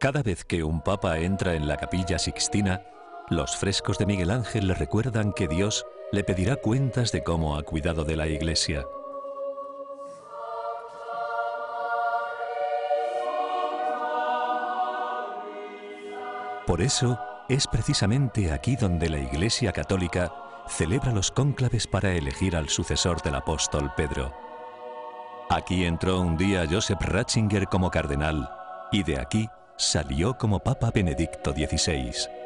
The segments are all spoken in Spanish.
Cada vez que un papa entra en la Capilla Sixtina, los frescos de Miguel Ángel le recuerdan que Dios le pedirá cuentas de cómo ha cuidado de la Iglesia. Por eso, es precisamente aquí donde la Iglesia Católica celebra los cónclaves para elegir al sucesor del apóstol Pedro. Aquí entró un día Joseph Ratzinger como cardenal y de aquí salió como Papa Benedicto XVI.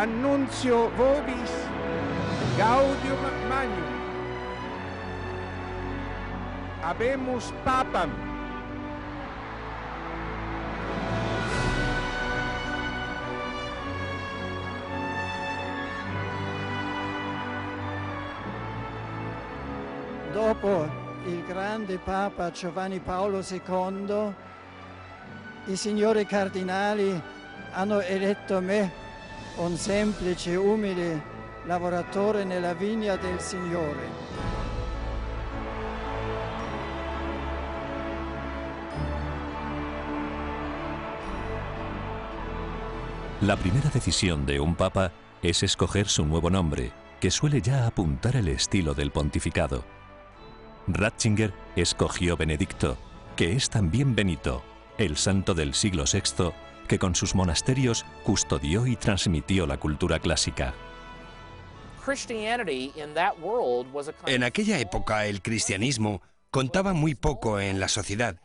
Annuncio vobis gaudium magnum. Habemus papam. Dopo il grande Papa Giovanni Paolo II, i signori cardinali hanno eletto me, un semplice, umile lavoratore nella vigna del Signore. La primera decisión de un papa es escoger su nuevo nombre, que suele ya apuntar el estilo del pontificado. Ratzinger escogió Benedicto, que es también Benito, el santo del siglo VI, que con sus monasterios custodió y transmitió la cultura clásica. En aquella época el cristianismo contaba muy poco en la sociedad,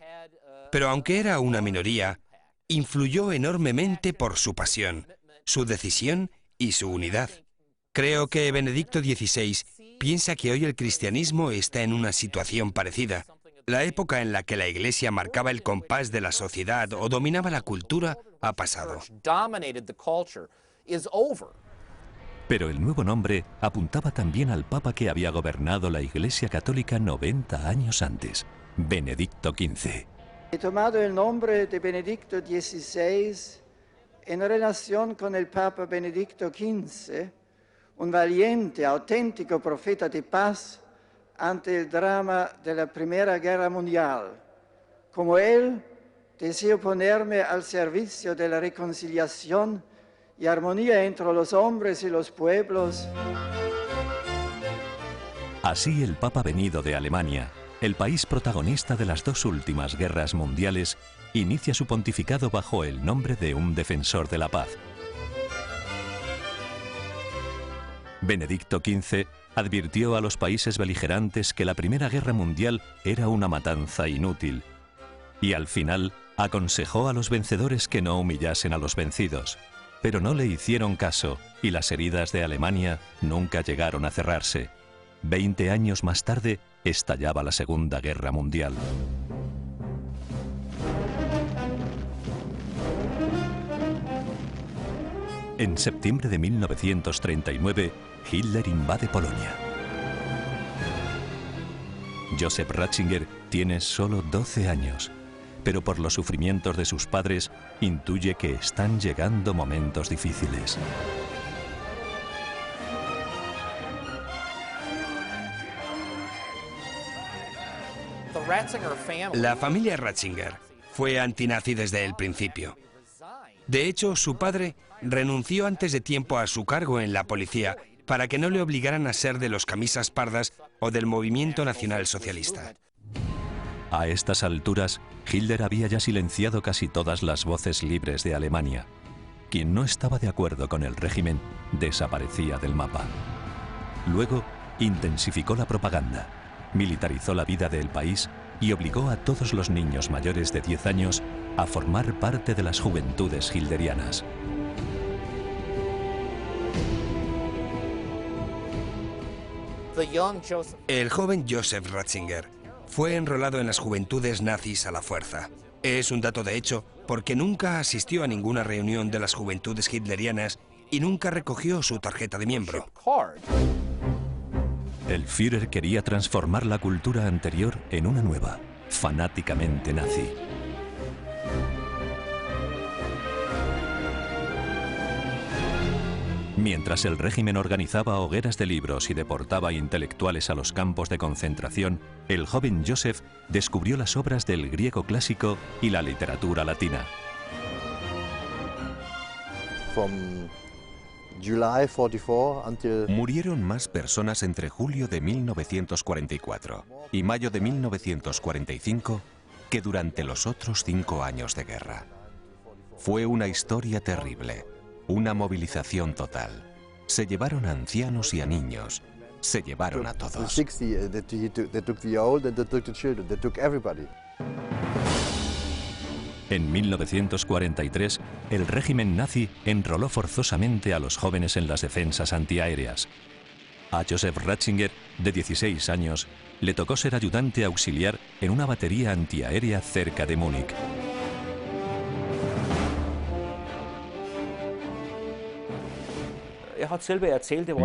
pero aunque era una minoría, influyó enormemente por su pasión, su decisión y su unidad. Creo que Benedicto XVI piensa que hoy el cristianismo está en una situación parecida. La época en la que la Iglesia marcaba el compás de la sociedad o dominaba la cultura ha pasado. Pero el nuevo nombre apuntaba también al papa que había gobernado la Iglesia Católica 90 años antes, Benedicto XV. He tomado el nombre de Benedicto XVI en relación con el Papa Benedicto XV, un valiente, auténtico profeta de paz ante el drama de la Primera Guerra Mundial. Como él, deseo ponerme al servicio de la reconciliación y armonía entre los hombres y los pueblos. Así el Papa venido de Alemania, el país protagonista de las dos últimas guerras mundiales, inicia su pontificado bajo el nombre de un defensor de la paz. Benedicto XV advirtió a los países beligerantes que la Primera Guerra Mundial era una matanza inútil y al final aconsejó a los vencedores que no humillasen a los vencidos, pero no le hicieron caso y las heridas de Alemania nunca llegaron a cerrarse. 20 años más tarde estallaba la Segunda Guerra Mundial. En septiembre de 1939, Hitler invade Polonia. Joseph Ratzinger tiene solo 12 años, pero por los sufrimientos de sus padres intuye que están llegando momentos difíciles. La familia Ratzinger fue antinazi desde el principio. De hecho, su padre renunció antes de tiempo a su cargo en la policía para que no le obligaran a ser de los camisas pardas o del movimiento nacional socialista. A estas alturas, Hitler había ya silenciado casi todas las voces libres de Alemania. Quien no estaba de acuerdo con el régimen desaparecía del mapa. Luego, intensificó la propaganda, militarizó la vida del país y obligó a todos los niños mayores de 10 años a formar parte de las juventudes hilderianas. El joven Joseph Ratzinger fue enrolado en las juventudes nazis a la fuerza. Es un dato de hecho porque nunca asistió a ninguna reunión de las juventudes hitlerianas y nunca recogió su tarjeta de miembro. El Führer quería transformar la cultura anterior en una nueva, fanáticamente nazi. Mientras el régimen organizaba hogueras de libros y deportaba intelectuales a los campos de concentración, el joven Joseph descubrió las obras del griego clásico y la literatura latina. Murieron más personas entre julio de 1944 y mayo de 1945 que durante los otros 5 años de guerra. Fue una historia terrible, una movilización total. Se llevaron a ancianos y a niños, se llevaron a todos. En 1943, el régimen nazi enroló forzosamente a los jóvenes en las defensas antiaéreas. A Joseph Ratzinger, de 16 años, le tocó ser ayudante auxiliar en una batería antiaérea cerca de Múnich.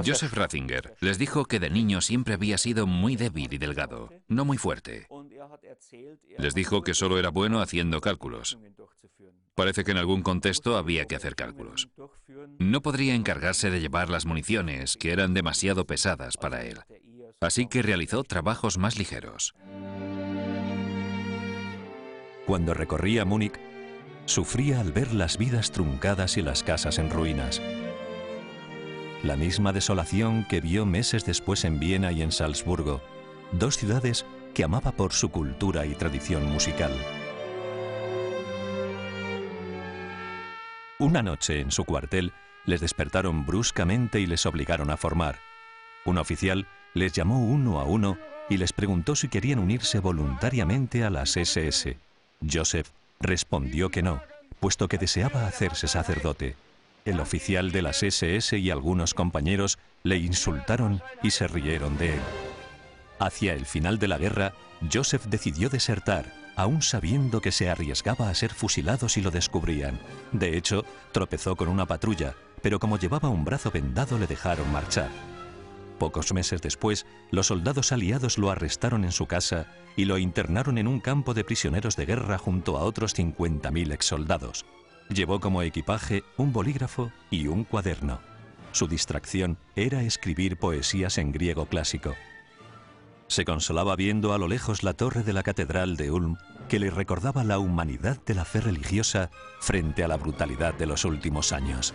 Joseph Ratzinger les dijo que de niño siempre había sido muy débil y delgado, no muy fuerte. Les dijo que solo era bueno haciendo cálculos. Parece que en algún contexto había que hacer cálculos. No podría encargarse de llevar las municiones, que eran demasiado pesadas para él. Así que realizó trabajos más ligeros. Cuando recorría Múnich, sufría al ver las vidas truncadas y las casas en ruinas. La misma desolación que vio meses después en Viena y en Salzburgo, dos ciudades que amaba por su cultura y tradición musical. Una noche en su cuartel les despertaron bruscamente y les obligaron a formar. Un oficial les llamó uno a uno y les preguntó si querían unirse voluntariamente a las SS. Joseph respondió que no, puesto que deseaba hacerse sacerdote. El oficial de las SS y algunos compañeros le insultaron y se rieron de él. Hacia el final de la guerra, Joseph decidió desertar, aún sabiendo que se arriesgaba a ser fusilado si lo descubrían. De hecho, tropezó con una patrulla, pero como llevaba un brazo vendado le dejaron marchar. Pocos meses después, los soldados aliados lo arrestaron en su casa y lo internaron en un campo de prisioneros de guerra junto a otros 50.000 exsoldados. Llevó como equipaje un bolígrafo y un cuaderno. Su distracción era escribir poesías en griego clásico. Se consolaba viendo a lo lejos la torre de la catedral de Ulm, que le recordaba la humanidad de la fe religiosa frente a la brutalidad de los últimos años.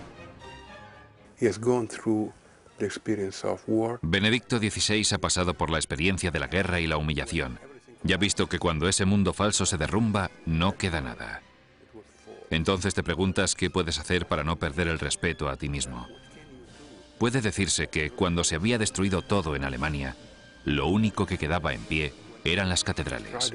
Benedicto XVI ha pasado por la experiencia de la guerra y la humillación. Y ha visto que cuando ese mundo falso se derrumba, no queda nada. Entonces te preguntas qué puedes hacer para no perder el respeto a ti mismo. Puede decirse que cuando se había destruido todo en Alemania, lo único que quedaba en pie eran las catedrales.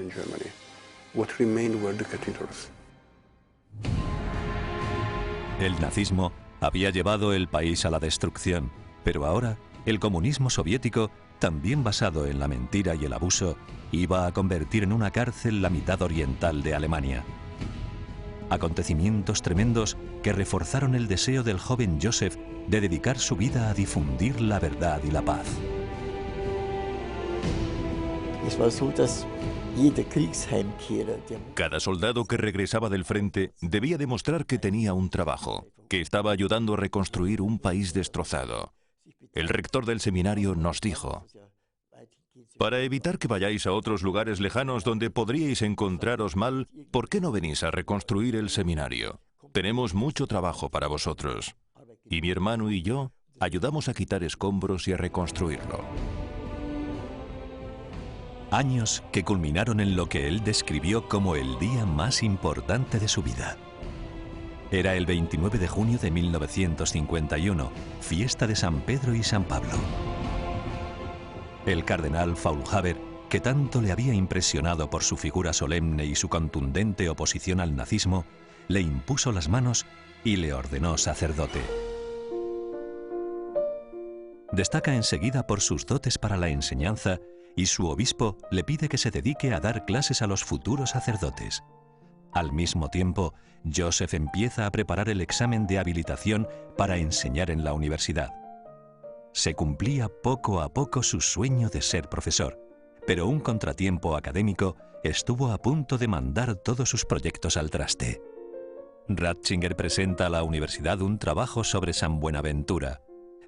El nazismo había llevado el país a la destrucción, pero ahora el comunismo soviético, también basado en la mentira y el abuso, iba a convertir en una cárcel la mitad oriental de Alemania. Acontecimientos tremendos que reforzaron el deseo del joven Joseph de dedicar su vida a difundir la verdad y la paz. Cada soldado que regresaba del frente debía demostrar que tenía un trabajo, que estaba ayudando a reconstruir un país destrozado. El rector del seminario nos dijo: para evitar que vayáis a otros lugares lejanos donde podríais encontraros mal, ¿por qué no venís a reconstruir el seminario? Tenemos mucho trabajo para vosotros. Y mi hermano y yo ayudamos a quitar escombros y a reconstruirlo. Años que culminaron en lo que él describió como el día más importante de su vida. Era el 29 de junio de 1951, fiesta de San Pedro y San Pablo. El cardenal Faulhaber, que tanto le había impresionado por su figura solemne y su contundente oposición al nazismo, le impuso las manos y le ordenó sacerdote. Destaca enseguida por sus dotes para la enseñanza y su obispo le pide que se dedique a dar clases a los futuros sacerdotes. Al mismo tiempo, Joseph empieza a preparar el examen de habilitación para enseñar en la universidad. Se cumplía poco a poco su sueño de ser profesor, pero un contratiempo académico estuvo a punto de mandar todos sus proyectos al traste. Ratzinger presenta a la universidad un trabajo sobre San Buenaventura,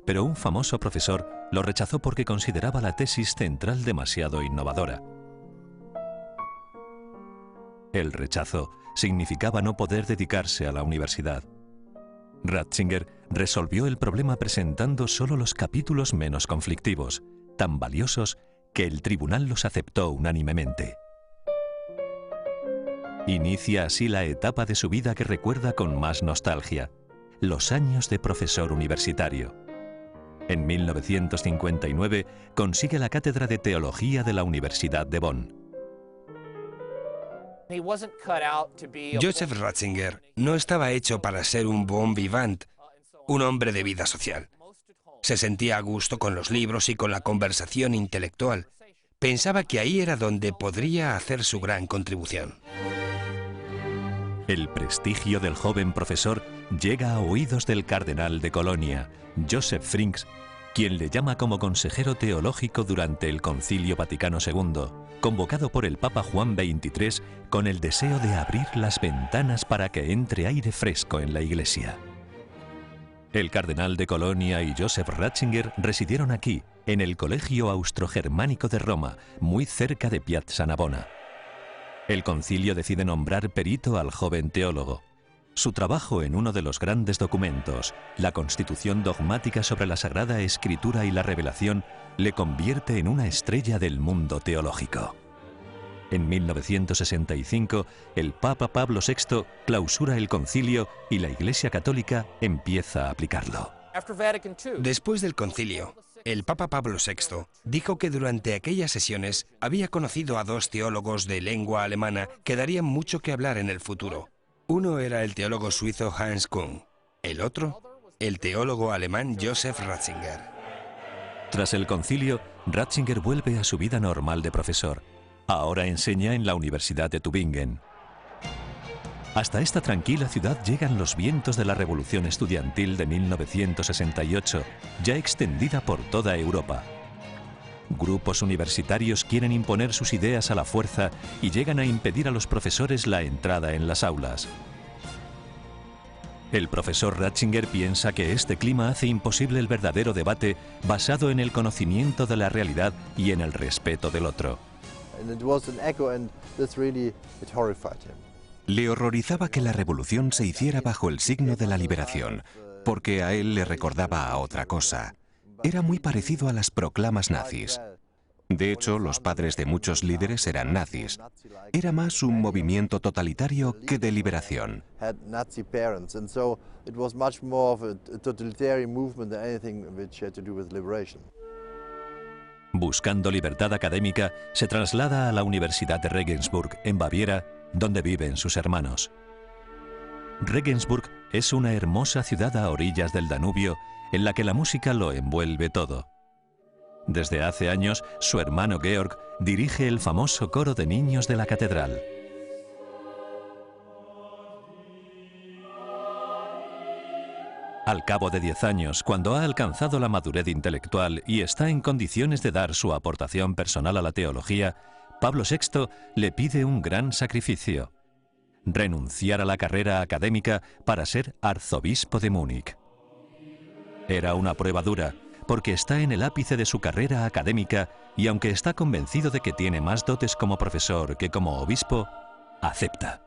pero un famoso profesor lo rechazó porque consideraba la tesis central demasiado innovadora. El rechazo significaba no poder dedicarse a la universidad. Ratzinger resolvió el problema presentando solo los capítulos menos conflictivos, tan valiosos que el tribunal los aceptó unánimemente. Inicia así la etapa de su vida que recuerda con más nostalgia, los años de profesor universitario. En 1959 consigue la cátedra de Teología de la Universidad de Bonn. Joseph Ratzinger no estaba hecho para ser un bon vivant, un hombre de vida social. Se sentía a gusto con los libros y con la conversación intelectual. Pensaba que ahí era donde podría hacer su gran contribución. El prestigio del joven profesor llega a oídos del cardenal de Colonia, Joseph Frings, quien le llama como consejero teológico durante el Concilio Vaticano II, convocado por el Papa Juan XXIII con el deseo de abrir las ventanas para que entre aire fresco en la Iglesia. El cardenal de Colonia y Joseph Ratzinger residieron aquí, en el Colegio Austrogermánico de Roma, muy cerca de Piazza Navona. El concilio decide nombrar perito al joven teólogo. Su trabajo en uno de los grandes documentos, la Constitución dogmática sobre la Sagrada Escritura y la Revelación, le convierte en una estrella del mundo teológico. En 1965, el Papa Pablo VI clausura el concilio y la Iglesia Católica empieza a aplicarlo. Después del concilio, el Papa Pablo VI dijo que durante aquellas sesiones había conocido a dos teólogos de lengua alemana que darían mucho que hablar en el futuro. Uno era el teólogo suizo Hans Küng, el otro, el teólogo alemán Joseph Ratzinger. Tras el concilio, Ratzinger vuelve a su vida normal de profesor. Ahora enseña en la Universidad de Tübingen. Hasta esta tranquila ciudad llegan los vientos de la Revolución Estudiantil de 1968, ya extendida por toda Europa. Grupos universitarios quieren imponer sus ideas a la fuerza y llegan a impedir a los profesores la entrada en las aulas. El profesor Ratzinger piensa que este clima hace imposible el verdadero debate basado en el conocimiento de la realidad y en el respeto del otro. Le horrorizaba que la revolución se hiciera bajo el signo de la liberación, porque a él le recordaba a otra cosa. Era muy parecido a las proclamas nazis. De hecho, los padres de muchos líderes eran nazis. Era más un movimiento totalitario que de liberación. Buscando libertad académica, se traslada a la Universidad de Regensburg, en Baviera, donde viven sus hermanos. Regensburg es una hermosa ciudad a orillas del Danubio, en la que la música lo envuelve todo. Desde hace años, su hermano Georg dirige el famoso coro de niños de la catedral. Al cabo de 10 años, cuando ha alcanzado la madurez intelectual y está en condiciones de dar su aportación personal a la teología, Pablo VI le pide un gran sacrificio: renunciar a la carrera académica para ser arzobispo de Múnich. Era una prueba dura, porque está en el ápice de su carrera académica y aunque está convencido de que tiene más dotes como profesor que como obispo, acepta.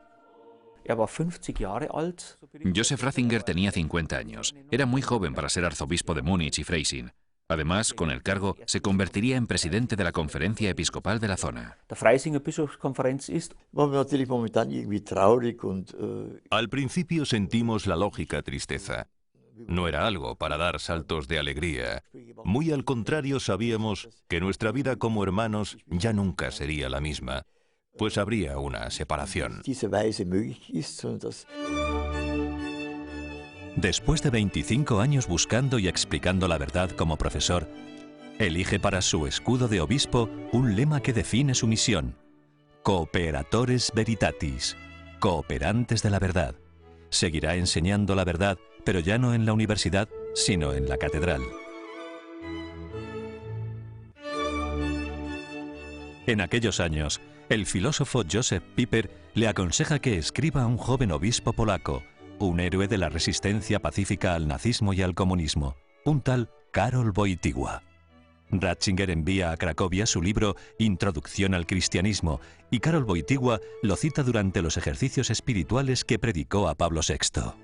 Joseph Ratzinger tenía 50 años. Era muy joven para ser arzobispo de Múnich y Freising. Además, con el cargo, se convertiría en presidente de la conferencia episcopal de la zona. Al principio sentimos la lógica tristeza. No era algo para dar saltos de alegría. Muy al contrario, sabíamos que nuestra vida como hermanos ya nunca sería la misma, pues habría una separación. Después de 25 años buscando y explicando la verdad como profesor, elige para su escudo de obispo un lema que define su misión: Cooperatores Veritatis, cooperantes de la verdad. Seguirá enseñando la verdad, pero ya no en la universidad, sino en la catedral. En aquellos años, el filósofo Joseph Pieper le aconseja que escriba a un joven obispo polaco, un héroe de la resistencia pacífica al nazismo y al comunismo, un tal Karol Wojtyła. Ratzinger envía a Cracovia su libro Introducción al cristianismo, y Karol Wojtyła lo cita durante los ejercicios espirituales que predicó a Pablo VI.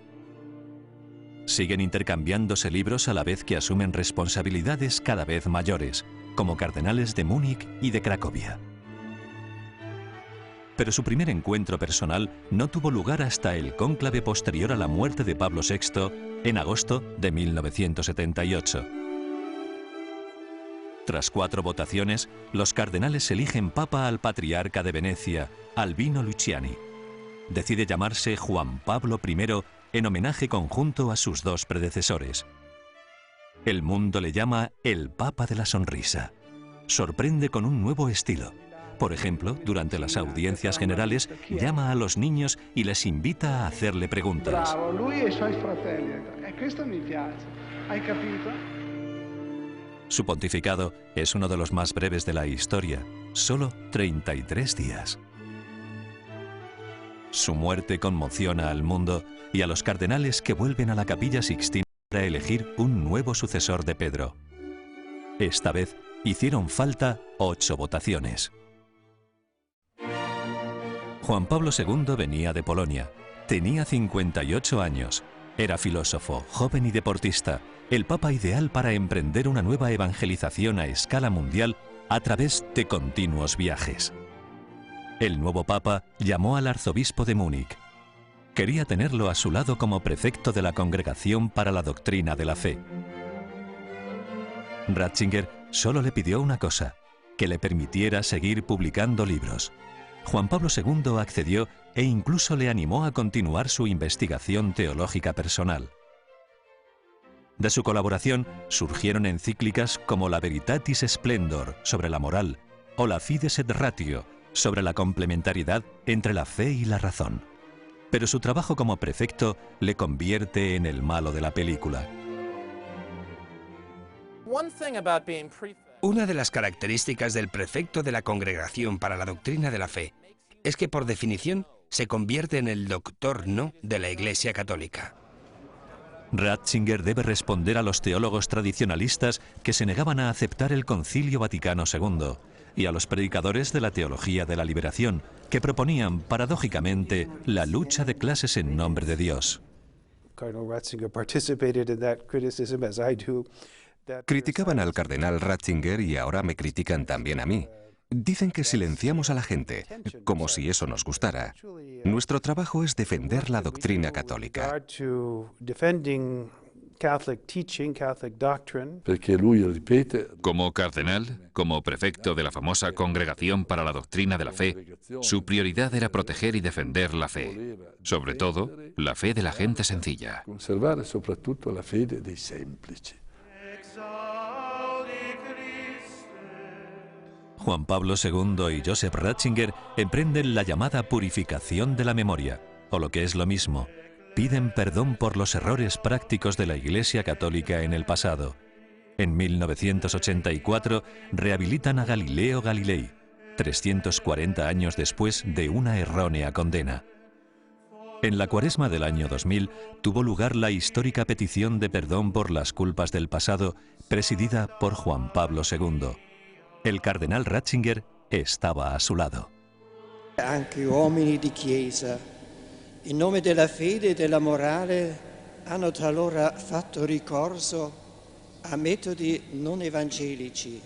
Siguen intercambiándose libros a la vez que asumen responsabilidades cada vez mayores, como cardenales de Múnich y de Cracovia. Pero su primer encuentro personal no tuvo lugar hasta el cónclave posterior a la muerte de Pablo VI en agosto de 1978. Tras 4 votaciones, los cardenales eligen papa al patriarca de Venecia, Albino Luciani. Decide llamarse Juan Pablo I en homenaje conjunto a sus 2 predecesores. El mundo le llama el Papa de la Sonrisa. Sorprende con un nuevo estilo. Por ejemplo, durante las audiencias generales, llama a los niños y les invita a hacerle preguntas. Bravo, lui e i suoi fratelli. Questo mi piace. Hai capito? Su pontificado es uno de los más breves de la historia, solo 33 días. Su muerte conmociona al mundo y a los cardenales que vuelven a la Capilla Sixtina para elegir un nuevo sucesor de Pedro. Esta vez hicieron falta 8 votaciones. Juan Pablo II venía de Polonia. Tenía 58 años. Era filósofo, joven y deportista, el papa ideal para emprender una nueva evangelización a escala mundial a través de continuos viajes. El nuevo papa llamó al arzobispo de Múnich. Quería tenerlo a su lado como prefecto de la Congregación para la Doctrina de la Fe. Ratzinger solo le pidió una cosa: que le permitiera seguir publicando libros. Juan Pablo II accedió e incluso le animó a continuar su investigación teológica personal. De su colaboración surgieron encíclicas como la Veritatis Splendor sobre la moral o la Fides et Ratio sobre la complementariedad entre la fe y la razón. Pero su trabajo como prefecto le convierte en el malo de la película. Una de las características del prefecto de la Congregación para la Doctrina de la Fe es que, por definición, se convierte en el doctor no de la Iglesia Católica. Ratzinger debe responder a los teólogos tradicionalistas que se negaban a aceptar el Concilio Vaticano II y a los predicadores de la teología de la liberación, que proponían, paradójicamente, la lucha de clases en nombre de Dios. Criticaban al cardenal Ratzinger y ahora me critican también a mí. Dicen que silenciamos a la gente, como si eso nos gustara. Nuestro trabajo es defender la doctrina católica. Como cardenal, como prefecto de la famosa Congregación para la Doctrina de la Fe, su prioridad era proteger y defender la fe, sobre todo la fe de la gente sencilla. Juan Pablo II y Joseph Ratzinger emprenden la llamada purificación de la memoria, o lo que es lo mismo, piden perdón por los errores prácticos de la Iglesia Católica en el pasado. En 1984 rehabilitan a Galileo Galilei, 340 años después de una errónea condena. En la Cuaresma del año 2000 tuvo lugar la histórica petición de perdón por las culpas del pasado, presidida por Juan Pablo II. El cardenal Ratzinger estaba a su lado. Anche uomini di Chiesa, in nome della fede e della morale, hanno talora fatto ricorso a metodi non evangelici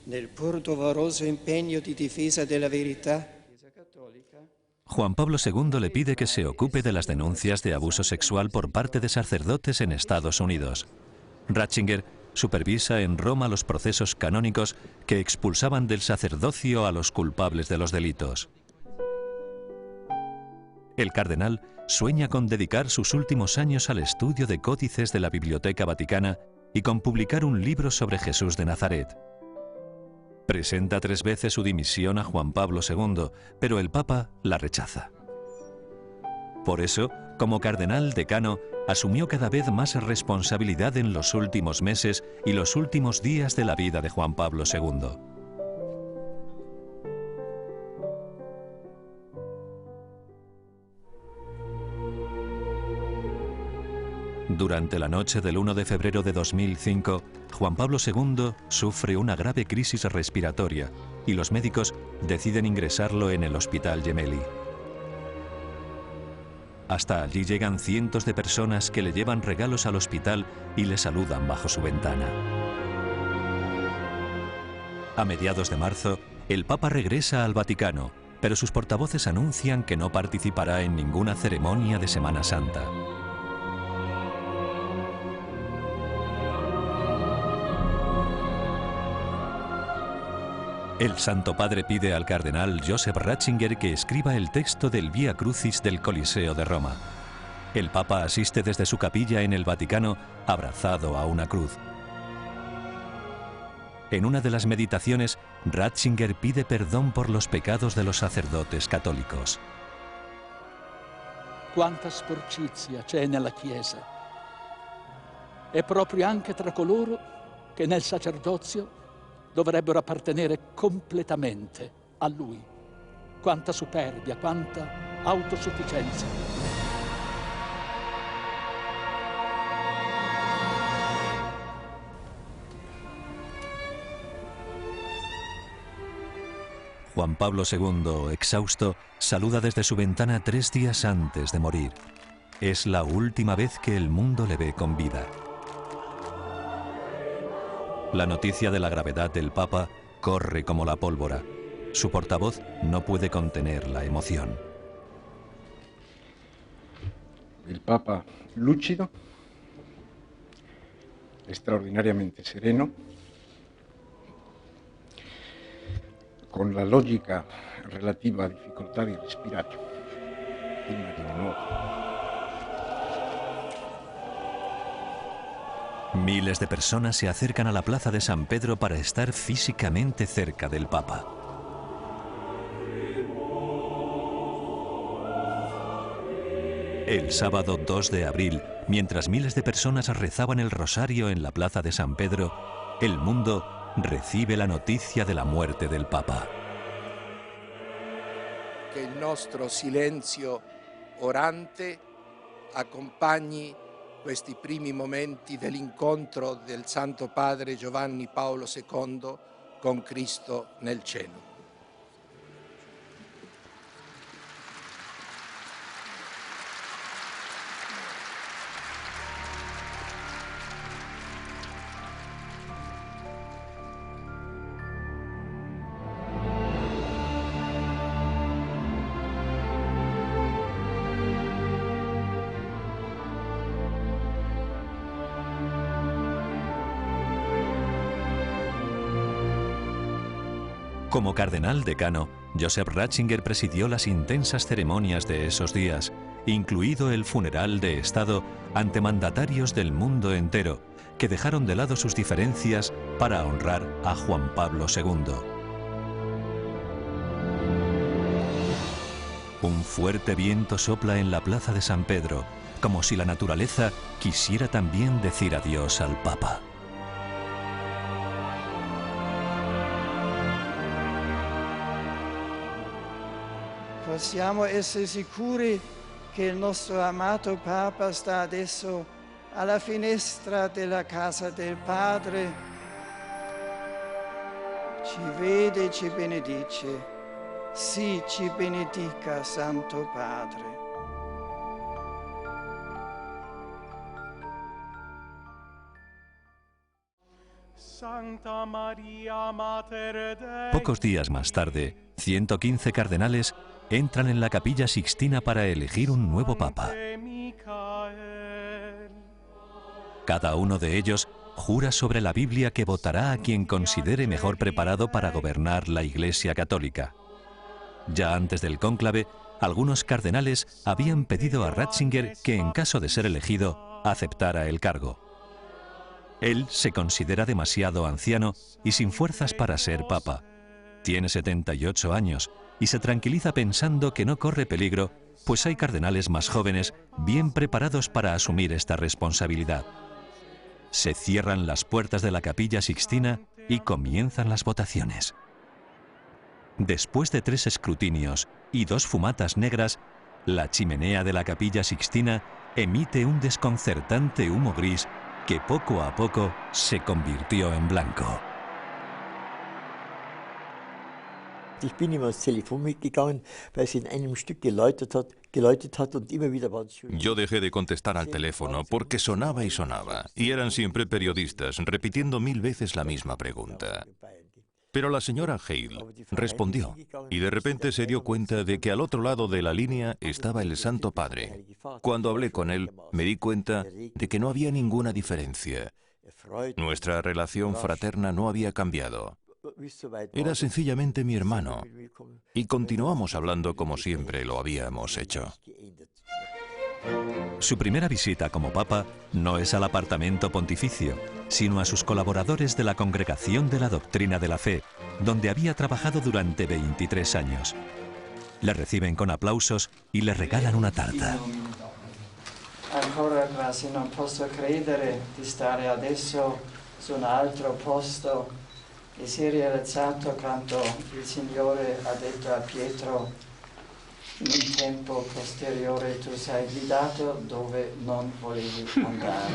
nel pur doloroso impegno di difesa della verità. Juan Pablo II le pide que se ocupe de las denuncias de abuso sexual por parte de sacerdotes en Estados Unidos. Ratzinger supervisa en Roma los procesos canónicos que expulsaban del sacerdocio a los culpables de los delitos. El cardenal sueña con dedicar sus últimos años al estudio de códices de la Biblioteca Vaticana y con publicar un libro sobre Jesús de Nazaret. Presenta 3 veces su dimisión a Juan Pablo II, pero el Papa la rechaza. Por eso, como cardenal decano, asumió cada vez más responsabilidad en los últimos meses y los últimos días de la vida de Juan Pablo II. Durante la noche del 1 de febrero de 2005, Juan Pablo II sufre una grave crisis respiratoria y los médicos deciden ingresarlo en el Hospital Gemelli. Hasta allí llegan cientos de personas que le llevan regalos al hospital y le saludan bajo su ventana. A mediados de marzo, el Papa regresa al Vaticano, pero sus portavoces anuncian que no participará en ninguna ceremonia de Semana Santa. El Santo Padre pide al cardenal Joseph Ratzinger que escriba el texto del Vía Crucis del Coliseo de Roma. El Papa asiste desde su capilla en el Vaticano, abrazado a una cruz. En una de las meditaciones, Ratzinger pide perdón por los pecados de los sacerdotes católicos. Quanta sporcizia c'è nella Chiesa. E proprio anche tra coloro che nel sacerdozio dovrebbero appartenere completamente a Lui. Quanta superbia, quanta autosufficienza. Juan Pablo II, exhausto, saluda desde su ventana 3 días antes de morir. Es la última vez que el mundo le ve con vida. La noticia de la gravedad del Papa corre como la pólvora. Su portavoz no puede contener la emoción. El Papa lúcido, extraordinariamente sereno, con la lógica relativa a difficoltà di respirare, prima di nuovo. Miles de personas se acercan a la plaza de San Pedro para estar físicamente cerca del Papa. El sábado 2 de abril, mientras miles de personas rezaban el rosario en la plaza de San Pedro, el mundo recibe la noticia de la muerte del Papa. Que il nostro silenzio orante accompagni questi primi momenti dell'incontro del Santo Padre Giovanni Paolo II con Cristo nel cielo. Como cardenal decano, Joseph Ratzinger presidió las intensas ceremonias de esos días, incluido el funeral de Estado ante mandatarios del mundo entero, que dejaron de lado sus diferencias para honrar a Juan Pablo II. Un fuerte viento sopla en la plaza de San Pedro, como si la naturaleza quisiera también decir adiós al Papa. Possiamo essere sicuri che il nostro amato Papa sta adesso alla finestra della casa del Padre. Ci vede e ci benedice. Sì, ci benedica, Santo Padre. Pocos días más tarde, 115 cardenales entran en la Capilla Sixtina para elegir un nuevo papa. Cada uno de ellos jura sobre la Biblia que votará a quien considere mejor preparado para gobernar la Iglesia Católica. Ya antes del cónclave, algunos cardenales habían pedido a Ratzinger que, en caso de ser elegido, aceptara el cargo. Él se considera demasiado anciano y sin fuerzas para ser papa. Tiene 78 años y se tranquiliza pensando que no corre peligro, pues hay cardenales más jóvenes bien preparados para asumir esta responsabilidad. Se cierran las puertas de la Capilla Sixtina y comienzan las votaciones. Después de 3 escrutinios y 2 fumatas negras, la chimenea de la Capilla Sixtina emite un desconcertante humo gris que poco a poco se convirtió en blanco. Ich bin immer ans Telefon mitgegangen, weil es in einem Stück geläutet hat und immer wieder waren es. Yo dejé de contestar al teléfono porque sonaba y sonaba, y eran siempre periodistas repitiendo 1000 veces la misma pregunta. Pero la señora Hale respondió, y de repente se dio cuenta de que al otro lado de la línea estaba el Santo Padre. Cuando hablé con él, me di cuenta de que no había ninguna diferencia. Nuestra relación fraterna no había cambiado. Era sencillamente mi hermano, y continuamos hablando como siempre lo habíamos hecho. Su primera visita como papa no es al apartamento pontificio, sino a sus colaboradores de la Congregación de la Doctrina de la Fe, donde había trabajado durante 23 años. Le reciben con aplausos y le regalan una tarta. Ancora quasi non posso credere di stare adesso su un altro posto che si è realizzato quando il Signore ha detto a Pietro: in un tempo posteriore tu sei guidato dove non volevi andare.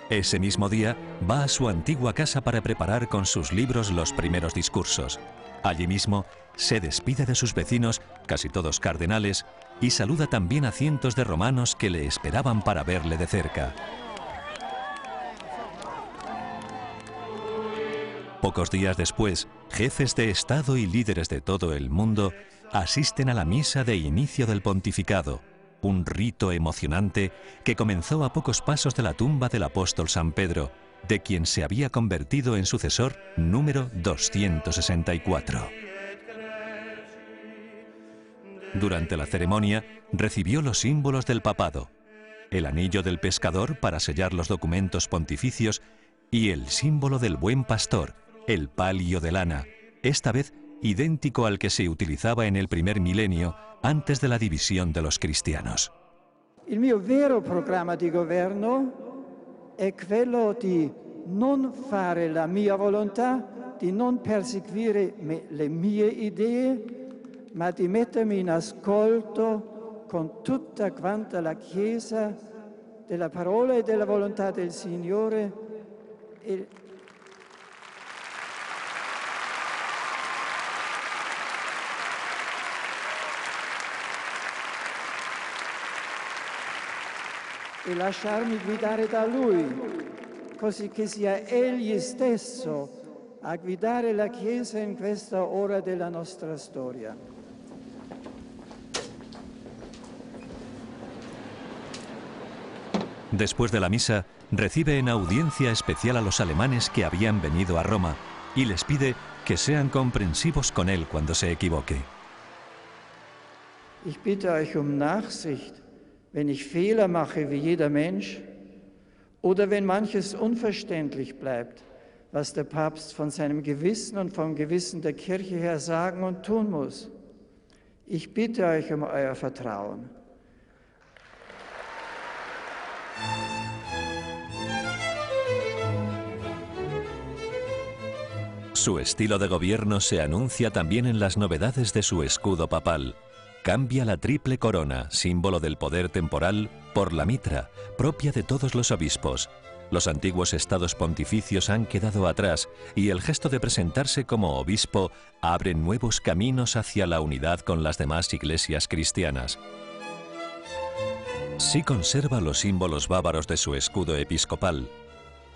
Ese mismo día va a su antigua casa para preparar con sus libros los primeros discursos. Allí mismo se despide de sus vecinos, casi todos cardenales, y saluda también a cientos de romanos que le esperaban para verle de cerca. Pocos días después, jefes de Estado y líderes de todo el mundo asisten a la misa de inicio del pontificado, un rito emocionante que comenzó a pocos pasos de la tumba del apóstol San Pedro, de quien se había convertido en sucesor número 264. Durante la ceremonia recibió los símbolos del papado, el anillo del pescador para sellar los documentos pontificios y el símbolo del buen pastor, el palio de lana, esta vez idéntico al que se utilizaba en el primer milenio antes de la división de los cristianos. Il mio vero programma di governo è quello di non fare la mia volontà, di non perseguire le mie idee, ma di mettermi in ascolto con tutta quanta la Chiesa della parola e della volontà del Signore. E lasciarmi guidare da Lui, così che sia Egli stesso a guidare la Chiesa in questa ora della nostra storia. Después de la misa, recibe en audiencia especial a los alemanes que habían venido a Roma y les pide que sean comprensivos con él cuando se equivoque. Ich bitte euch Nachsicht, wenn ich Fehler mache wie jeder Mensch oder wenn manches unverständlich bleibt, was der Papst von seinem Gewissen und vom Gewissen der Kirche her sagen und tun muss. Ich bitte euch euer Vertrauen. Su estilo de gobierno se anuncia también en las novedades de su escudo papal. Cambia la triple corona, símbolo del poder temporal, por la mitra, propia de todos los obispos. Los antiguos estados pontificios han quedado atrás y el gesto de presentarse como obispo abre nuevos caminos hacia la unidad con las demás iglesias cristianas. Sí conserva los símbolos bávaros de su escudo episcopal,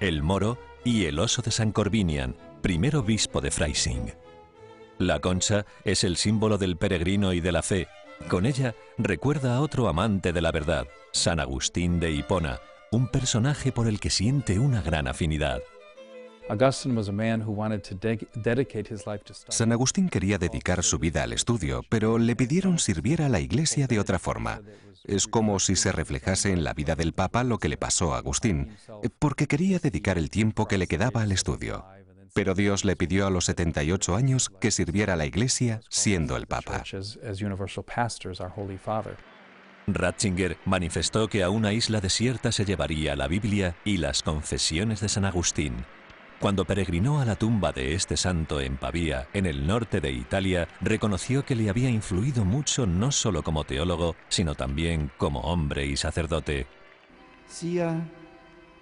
el moro y el oso de San Corbinian, primer obispo de Freising. La concha es el símbolo del peregrino y de la fe. Con ella recuerda a otro amante de la verdad, San Agustín de Hipona, un personaje por el que siente una gran afinidad. San Agustín quería dedicar su vida al estudio, pero le pidieron sirviera a la Iglesia de otra forma. Es como si se reflejase en la vida del Papa lo que le pasó a Agustín, porque quería dedicar el tiempo que le quedaba al estudio. Pero Dios le pidió a los 78 años que sirviera a la Iglesia siendo el Papa. Ratzinger manifestó que a una isla desierta se llevaría la Biblia y las confesiones de San Agustín. Cuando peregrinó a la tumba de este santo en Pavía, en el norte de Italia, reconoció que le había influido mucho no solo como teólogo, sino también como hombre y sacerdote. Sia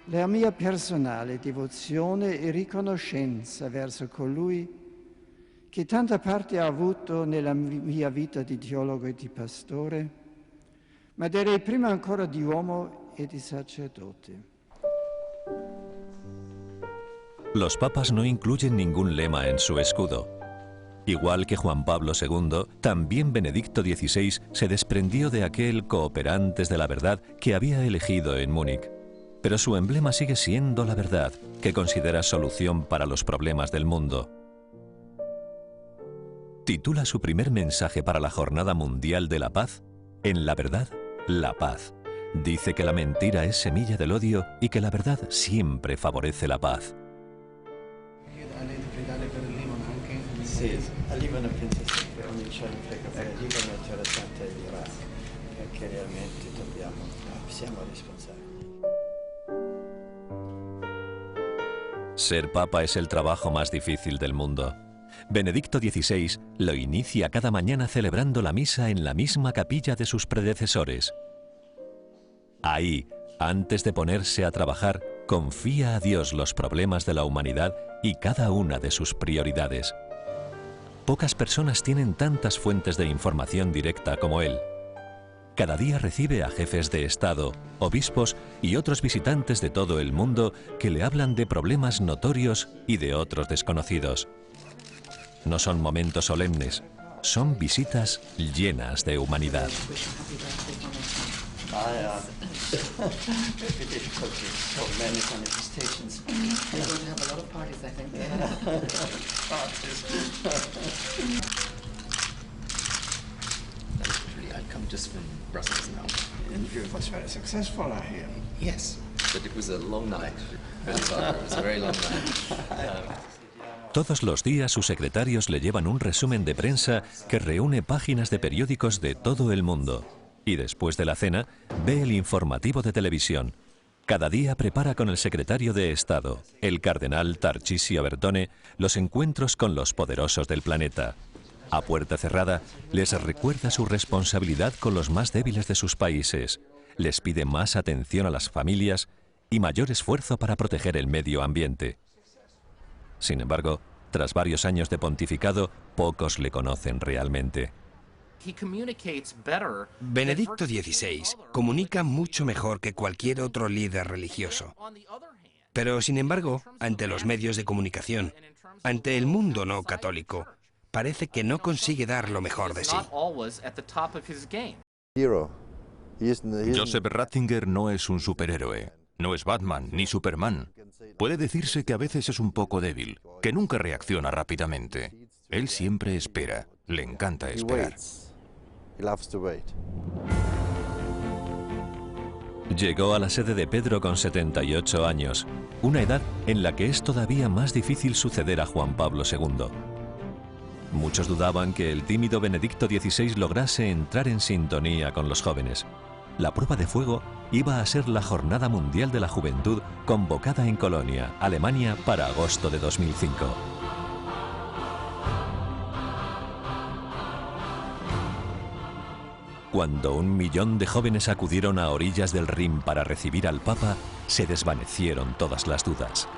la mia personale devozione e riconoscenza verso colui che tanta parte ha avuto nella mia vita di teologo e di pastore, ma direi prima ancora di uomo e di sacerdote. Los papas no incluyen ningún lema en su escudo. Igual que Juan Pablo II, también Benedicto XVI se desprendió de aquel cooperantes de la verdad que había elegido en Múnich. Pero su emblema sigue siendo la verdad, que considera solución para los problemas del mundo. Titula su primer mensaje para la Jornada Mundial de la Paz, En la verdad, la paz. Dice que la mentira es semilla del odio y que la verdad siempre favorece la paz. Sì, arrivano sempre ogni giorno arrivano interessante di razza, perché realmente siamo responsabili. Ser papa es el trabajo más difícil del mundo. Benedicto XVI lo inicia cada mañana celebrando la misa en la misma capilla de sus predecesores. Ahí, antes de ponerse a trabajar, confía a Dios los problemas de la humanidad y cada una de sus prioridades. Pocas personas tienen tantas fuentes de información directa como él. Cada día recibe a jefes de Estado, obispos y otros visitantes de todo el mundo que le hablan de problemas notorios y de otros desconocidos. No son momentos solemnes, son visitas llenas de humanidad. I'd come just from Brussels now. It was very successful, I hear. Yes, but it was a long night. It was a very long night. Todos los días sus secretarios le llevan un resumen de prensa que reúne páginas de periódicos de todo el mundo. Y después de la cena, ve el informativo de televisión. Cada día prepara con el secretario de Estado, el cardenal Tarcisio Bertone, los encuentros con los poderosos del planeta. A puerta cerrada, les recuerda su responsabilidad con los más débiles de sus países, les pide más atención a las familias y mayor esfuerzo para proteger el medio ambiente. Sin embargo, tras varios años de pontificado, pocos le conocen realmente. Benedicto XVI comunica mucho mejor que cualquier otro líder religioso. Pero, sin embargo, ante los medios de comunicación, ante el mundo no católico, parece que no consigue dar lo mejor de sí. Joseph Ratzinger no es un superhéroe, no es Batman ni Superman. Puede decirse que a veces es un poco débil, que nunca reacciona rápidamente. Él siempre espera, le encanta esperar. Llegó a la sede de Pedro con 78 años, una edad en la que es todavía más difícil suceder a Juan Pablo II. Muchos dudaban que el tímido Benedicto XVI lograse entrar en sintonía con los jóvenes. La prueba de fuego iba a ser la Jornada Mundial de la Juventud convocada en Colonia, Alemania, para agosto de 2005. Cuando 1 millón de jóvenes acudieron a orillas del Rin para recibir al Papa, se desvanecieron todas las dudas.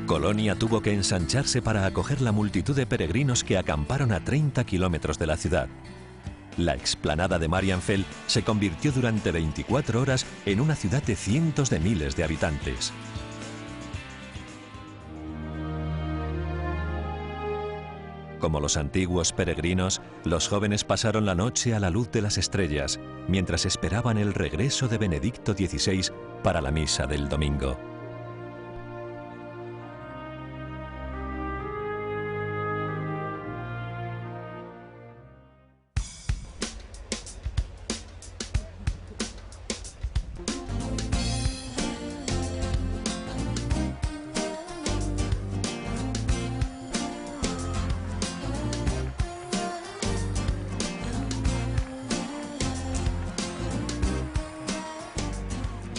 Colonia tuvo que ensancharse para acoger la multitud de peregrinos que acamparon a 30 kilómetros de la ciudad. La explanada de Marienfeld se convirtió durante 24 horas en una ciudad de cientos de miles de habitantes. Como los antiguos peregrinos, los jóvenes pasaron la noche a la luz de las estrellas, mientras esperaban el regreso de Benedicto XVI para la misa del domingo.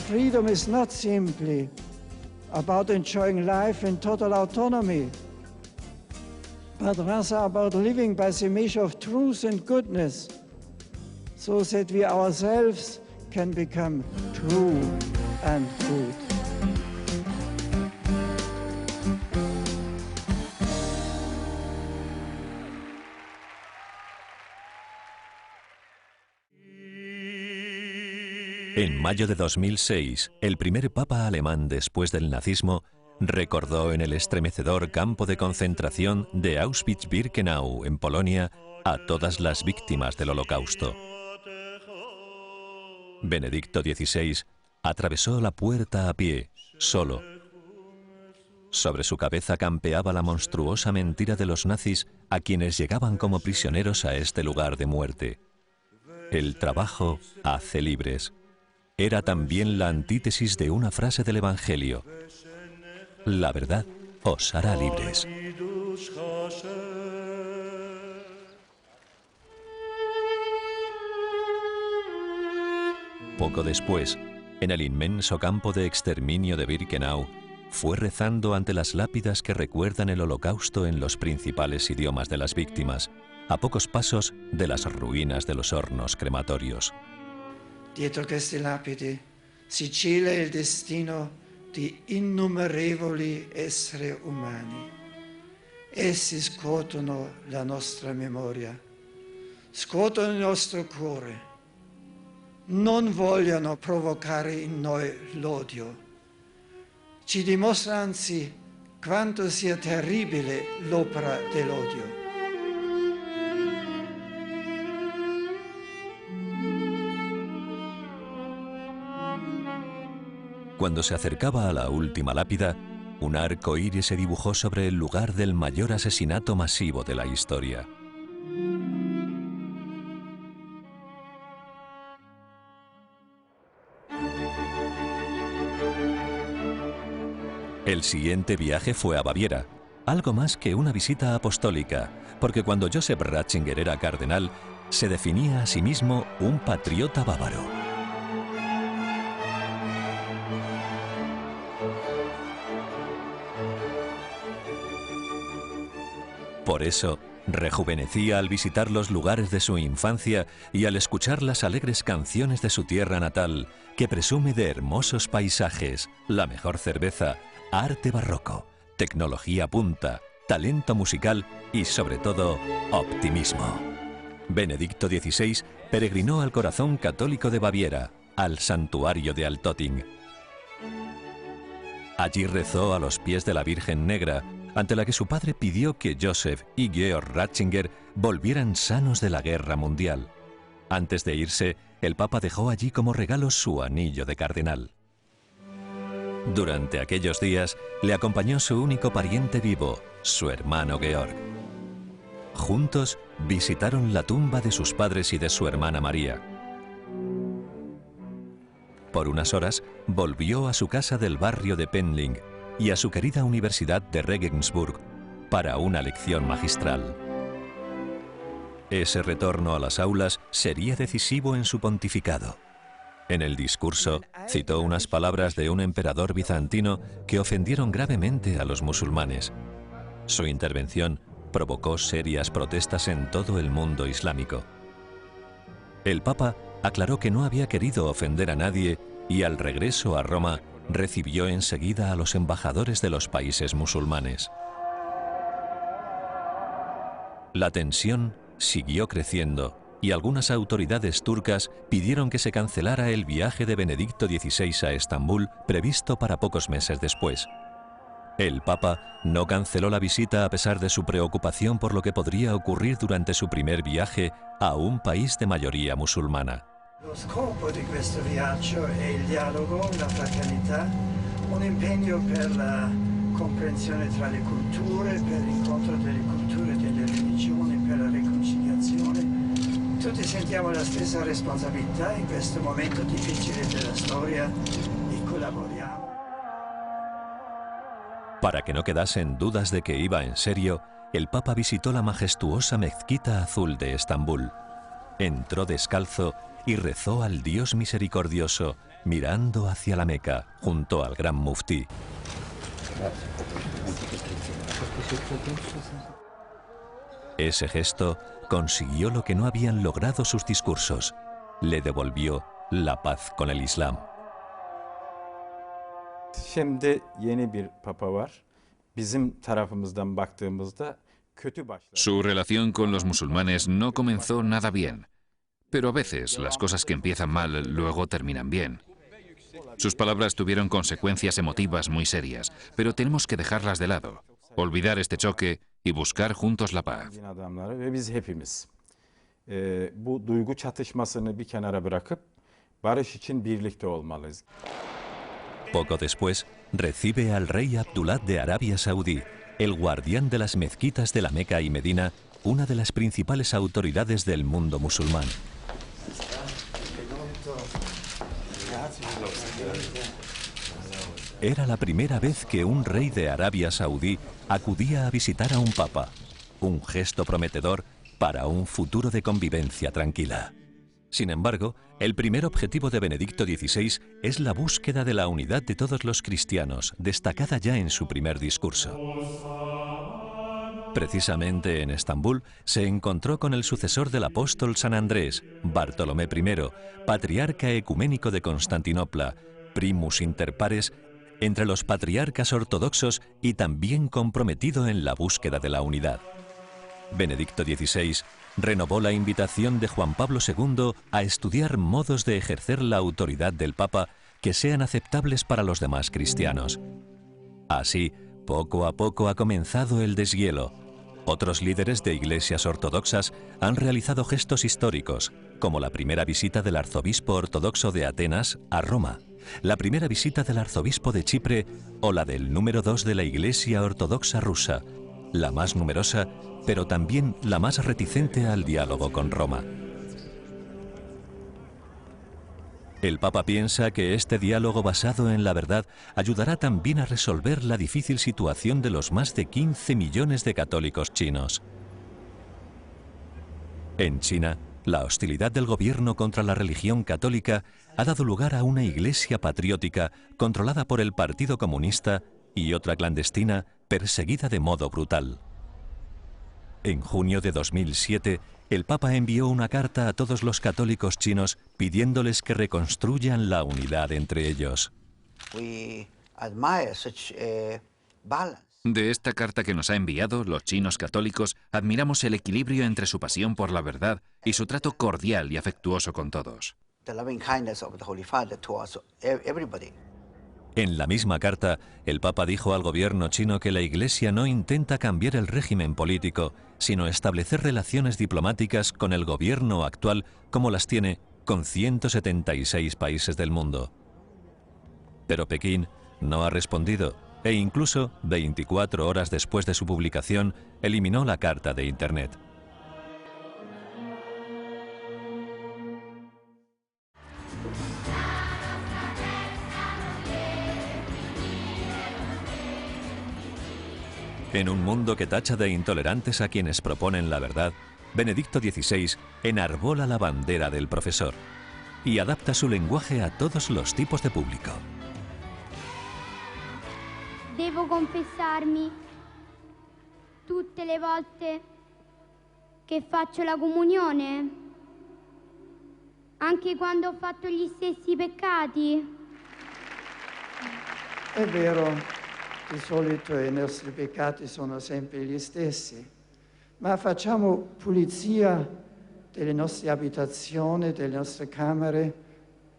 Freedom is not simply about enjoying life in total autonomy, but rather about living by the measure of truth and goodness, so that we ourselves can become true and good. En mayo de 2006, el primer papa alemán después del nazismo recordó en el estremecedor campo de concentración de Auschwitz-Birkenau, en Polonia, a todas las víctimas del Holocausto. Benedicto XVI atravesó la puerta a pie, solo. Sobre su cabeza campeaba la monstruosa mentira de los nazis a quienes llegaban como prisioneros a este lugar de muerte. El trabajo hace libres. Era también la antítesis de una frase del Evangelio: la verdad os hará libres. Poco después, en el inmenso campo de exterminio de Birkenau, fue rezando ante las lápidas que recuerdan el Holocausto en los principales idiomas de las víctimas, a pocos pasos de las ruinas de los hornos crematorios. Dietro queste lapidi si cela il destino di innumerevoli esseri umani. Essi scuotono la nostra memoria, scuotono il nostro cuore, non vogliono provocare in noi l'odio. Ci dimostra anzi quanto sia terribile l'opera dell'odio. Cuando se acercaba a la última lápida, un arco iris se dibujó sobre el lugar del mayor asesinato masivo de la historia. El siguiente viaje fue a Baviera, algo más que una visita apostólica, porque cuando Joseph Ratzinger era cardenal, se definía a sí mismo un patriota bávaro. Por eso, rejuvenecía al visitar los lugares de su infancia y al escuchar las alegres canciones de su tierra natal, que presume de hermosos paisajes, la mejor cerveza, arte barroco, tecnología punta, talento musical y, sobre todo, optimismo. Benedicto XVI peregrinó al corazón católico de Baviera, al santuario de Altötting. Allí rezó a los pies de la Virgen Negra, ante la que su padre pidió que Joseph y Georg Ratzinger volvieran sanos de la Guerra Mundial. Antes de irse, el Papa dejó allí como regalo su anillo de cardenal. Durante aquellos días le acompañó su único pariente vivo, su hermano Georg. Juntos visitaron la tumba de sus padres y de su hermana María. Por unas horas volvió a su casa del barrio de Pendling y a su querida Universidad de Regensburg para una lección magistral. Ese retorno a las aulas sería decisivo en su pontificado. En el discurso citó unas palabras de un emperador bizantino que ofendieron gravemente a los musulmanes. Su intervención provocó serias protestas en todo el mundo islámico. El Papa aclaró que no había querido ofender a nadie y al regreso a Roma recibió enseguida a los embajadores de los países musulmanes. La tensión siguió creciendo y algunas autoridades turcas pidieron que se cancelara el viaje de Benedicto XVI a Estambul previsto para pocos meses después. El Papa no canceló la visita a pesar de su preocupación por lo que podría ocurrir durante su primer viaje a un país de mayoría musulmana. Lo scopo di questo viaggio è il dialogo, la fraternità, un impegno per la comprensione tra le culture, per l'incontro delle culture e delle religioni, per la riconciliazione. Tutti sentiamo la stessa responsabilità in questo momento difficile della storia e collaboriamo. Para que no quedasen dudas de que iba en serio, el Papa visitó la majestuosa mezquita azul de Estambul. Entró descalzo y rezó al Dios misericordioso, mirando hacia la Meca, junto al gran muftí. Ese gesto consiguió lo que no habían logrado sus discursos. Le devolvió la paz con el Islam. Şimdi yeni bir papa var. Bizim tarafımızdan baktığımızda kötü başladı. Su relación con los musulmanes no comenzó nada bien, pero a veces las cosas que empiezan mal luego terminan bien. Sus palabras tuvieron consecuencias emotivas muy serias, pero tenemos que dejarlas de lado, olvidar este choque y buscar juntos la paz. Ve biz hepimiz bu duygu çatışmasını bir kenara bırakıp barış için birlikte olmalıyız. Poco después, recibe al rey Abdullah de Arabia Saudí, el guardián de las mezquitas de la Meca y Medina, una de las principales autoridades del mundo musulmán. Era la primera vez que un rey de Arabia Saudí acudía a visitar a un papa, un gesto prometedor para un futuro de convivencia tranquila. Sin embargo, el primer objetivo de Benedicto XVI es la búsqueda de la unidad de todos los cristianos, destacada ya en su primer discurso. Precisamente en Estambul se encontró con el sucesor del apóstol San Andrés, Bartolomé I, patriarca ecuménico de Constantinopla, primus inter pares entre los patriarcas ortodoxos y también comprometido en la búsqueda de la unidad. Benedicto XVI renovó la invitación de Juan Pablo II a estudiar modos de ejercer la autoridad del Papa que sean aceptables para los demás cristianos. Así, poco a poco ha comenzado el deshielo. Otros líderes de iglesias ortodoxas han realizado gestos históricos, como la primera visita del arzobispo ortodoxo de Atenas a Roma, la primera visita del arzobispo de Chipre o la del número 2 de la Iglesia Ortodoxa rusa, la más numerosa, pero también la más reticente al diálogo con Roma. El Papa piensa que este diálogo basado en la verdad ayudará también a resolver la difícil situación de los más de 15 millones de católicos chinos. En China, la hostilidad del gobierno contra la religión católica ha dado lugar a una iglesia patriótica controlada por el Partido Comunista y otra clandestina perseguida de modo brutal. En junio de 2007, el Papa envió una carta a todos los católicos chinos pidiéndoles que reconstruyan la unidad entre ellos. De esta carta que nos ha enviado, los chinos católicos admiramos el equilibrio entre su pasión por la verdad y su trato cordial y afectuoso con todos. En la misma carta, el Papa dijo al gobierno chino que la Iglesia no intenta cambiar el régimen político, sino establecer relaciones diplomáticas con el gobierno actual como las tiene con 176 países del mundo. Pero Pekín no ha respondido e incluso 24 horas después de su publicación eliminó la carta de Internet. En un mundo que tacha de intolerantes a quienes proponen la verdad, Benedicto XVI enarbola la bandera del profesor y adapta su lenguaje a todos los tipos de público. Devo confessarmi tutte le volte che faccio la comunione, anche quando ho fatto gli stessi peccati. È vero, di solito i nostri peccati sono sempre gli stessi, ma facciamo pulizia delle nostre abitazioni, delle nostre camere,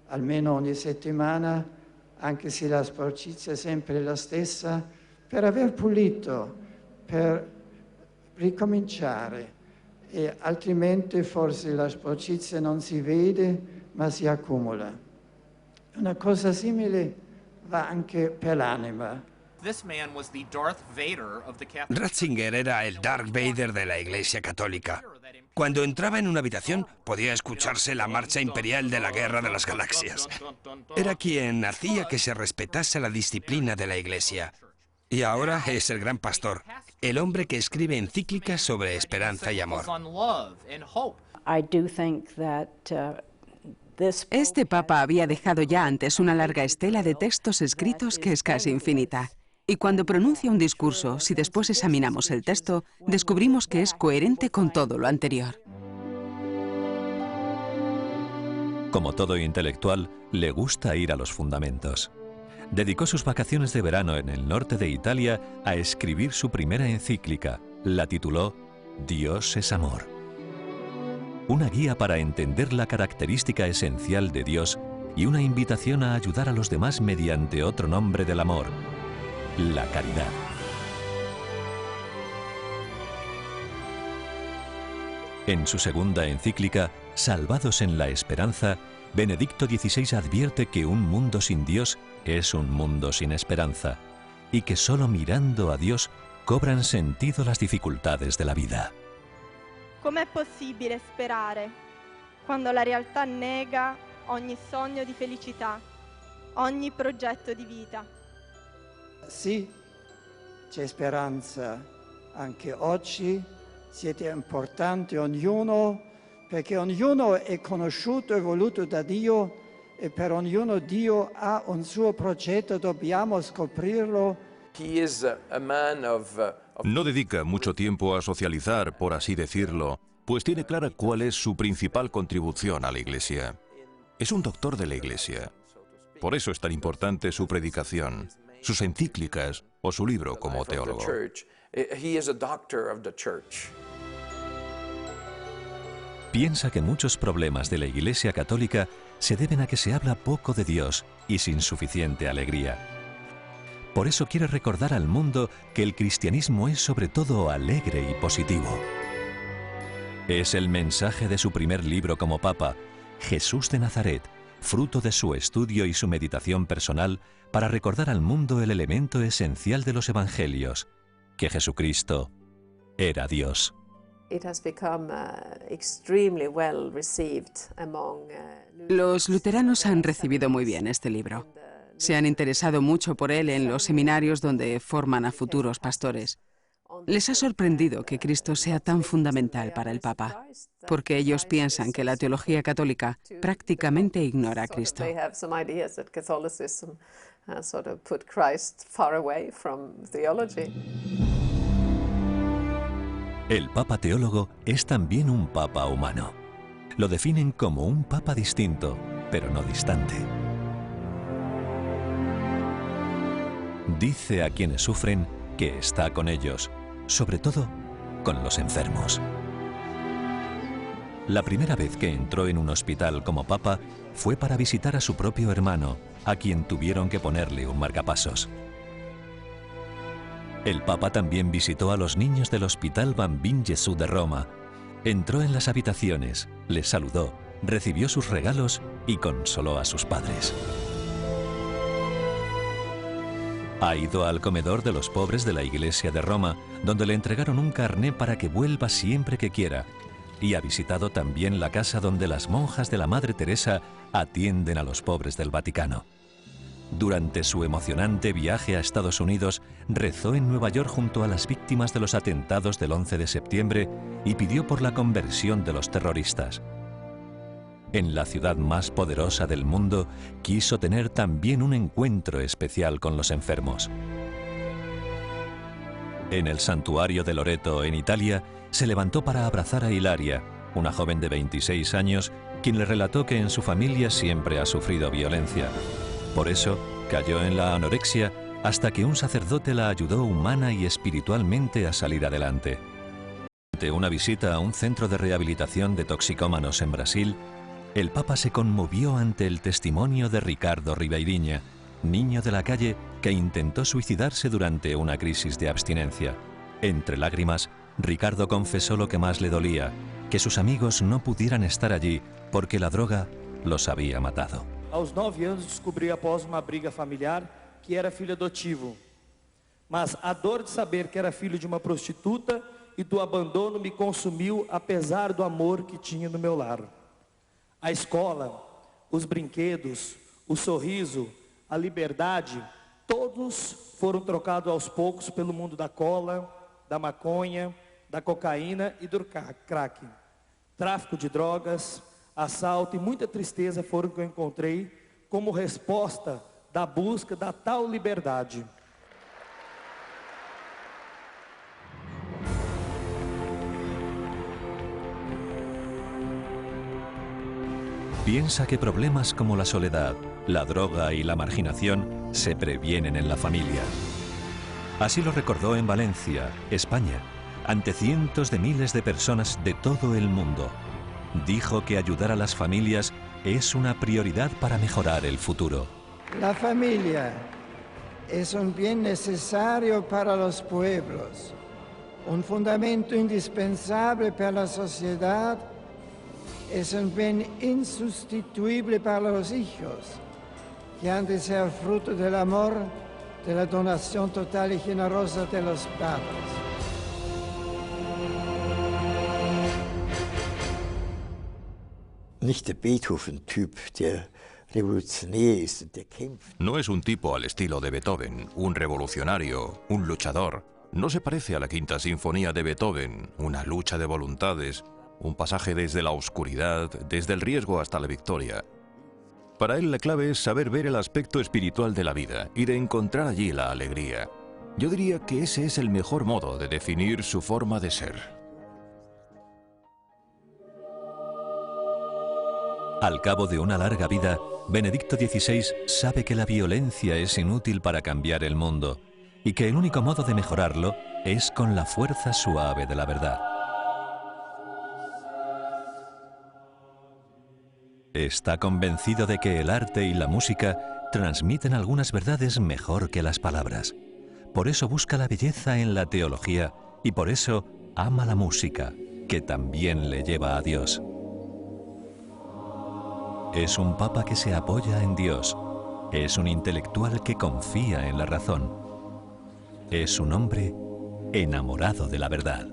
almeno ogni settimana, anche se la sporcizia è sempre la stessa, per aver pulito, per ricominciare, e altrimenti forse la sporcizia non si vede, ma si accumula. Una cosa simile va anche per l'anima. Ratzinger era el Darth Vader de la Iglesia Católica. Cuando entraba en una habitación podía escucharse la marcha imperial de la Guerra de las Galaxias. Era quien hacía que se respetase la disciplina de la Iglesia. Y ahora es el gran pastor, el hombre que escribe encíclicas sobre esperanza y amor. Este papa había dejado ya antes una larga estela de textos escritos que es casi infinita. Y cuando pronuncia un discurso, si después examinamos el texto, descubrimos que es coherente con todo lo anterior. Como todo intelectual, le gusta ir a los fundamentos. Dedicó sus vacaciones de verano en el norte de Italia a escribir su primera encíclica. La tituló Dios es amor. Una guía para entender la característica esencial de Dios y una invitación a ayudar a los demás mediante otro nombre del amor, la caridad. En su segunda encíclica, Salvados en la Esperanza, Benedicto XVI advierte que un mundo sin Dios es un mundo sin esperanza y que solo mirando a Dios cobran sentido las dificultades de la vida. Com'è possibile sperare quando la realtà nega ogni sogno di felicità, ogni progetto di vita? Sì, c'è speranza. Anche oggi siete importanti ognuno, perché ognuno è conosciuto e voluto da Dio e per ognuno Dio ha un suo progetto, dobbiamo scoprirlo. No dedica mucho tiempo a socializar, por así decirlo, pues tiene clara cuál es su principal contribución a la Iglesia. Es un doctor de la Iglesia. Por eso es tan importante su predicación, sus encíclicas o su libro como teólogo. Piensa que muchos problemas de la Iglesia Católica se deben a que se habla poco de Dios y sin suficiente alegría. Por eso quiere recordar al mundo que el cristianismo es sobre todo alegre y positivo. Es el mensaje de su primer libro como Papa, Jesús de Nazaret, fruto de su estudio y su meditación personal para recordar al mundo el elemento esencial de los evangelios, que Jesucristo era Dios. Los luteranos han recibido muy bien este libro. Se han interesado mucho por él en los seminarios donde forman a futuros pastores. Les ha sorprendido que Cristo sea tan fundamental para el Papa, porque ellos piensan que la teología católica prácticamente ignora a Cristo. El Papa teólogo es también un Papa humano. Lo definen como un Papa distinto, pero no distante. Dice a quienes sufren que está con ellos, sobre todo con los enfermos. La primera vez que entró en un hospital como Papa fue para visitar a su propio hermano, a quien tuvieron que ponerle un marcapasos. El Papa también visitó a los niños del Hospital Bambin Gesù de Roma. Entró en las habitaciones, les saludó, recibió sus regalos y consoló a sus padres. Ha ido al comedor de los pobres de la iglesia de Roma, donde le entregaron un carné para que vuelva siempre que quiera, y ha visitado también la casa donde las monjas de la Madre Teresa atienden a los pobres del Vaticano. Durante su emocionante viaje a Estados Unidos, rezó en Nueva York junto a las víctimas de los atentados del 11 de septiembre y pidió por la conversión de los terroristas. En la ciudad más poderosa del mundo, quiso tener también un encuentro especial con los enfermos. En el santuario de Loreto, en Italia, se levantó para abrazar a Hilaria, una joven de 26 años, quien le relató que en su familia siempre ha sufrido violencia. Por eso, cayó en la anorexia hasta que un sacerdote la ayudó humana y espiritualmente a salir adelante. Durante una visita a un centro de rehabilitación de toxicómanos en Brasil, el Papa se conmovió ante el testimonio de Ricardo Ribeirinha, niño de la calle que intentó suicidarse durante una crisis de abstinencia. Entre lágrimas, Ricardo confesó lo que más le dolía, que sus amigos no pudieran estar allí porque la droga los había matado. Aos 9 anos descobri após uma briga familiar que era filho adotivo. Mas a dor de saber que era filho de uma prostituta e do abandono me consumiu apesar do amor que tinha no meu lar. A escola, os brinquedos, o sorriso, a liberdade, todos foram trocados aos poucos pelo mundo da cola, da maconha, da cocaína e do crack. Tráfico de drogas, assalto e muita tristeza foram que eu encontrei como resposta da busca da tal liberdade. Piensa que problemas como la soledad, la droga y la marginación se previenen en la familia. Así lo recordó en Valencia, España, ante cientos de miles de personas de todo el mundo. Dijo que ayudar a las familias es una prioridad para mejorar el futuro. La familia es un bien necesario para los pueblos, un fundamento indispensable para la sociedad, es un bien insustituible para los hijos, que han de ser fruto del amor, de la donación total y generosa de los padres. Nicht der Beethoven-Typ, der revolutionär ist und der kämpft. No es un tipo al estilo de Beethoven, un revolucionario, un luchador. No se parece a la Quinta Sinfonía de Beethoven, una lucha de voluntades, un pasaje desde la oscuridad, desde el riesgo hasta la victoria. Para él la clave es saber ver el aspecto espiritual de la vida y de encontrar allí la alegría. Yo diría que ese es el mejor modo de definir su forma de ser. Al cabo de una larga vida, Benedicto XVI sabe que la violencia es inútil para cambiar el mundo y que el único modo de mejorarlo es con la fuerza suave de la verdad. Está convencido de que el arte y la música transmiten algunas verdades mejor que las palabras. Por eso busca la belleza en la teología y por eso ama la música, que también le lleva a Dios. Es un papa que se apoya en Dios. Es un intelectual que confía en la razón. Es un hombre enamorado de la verdad.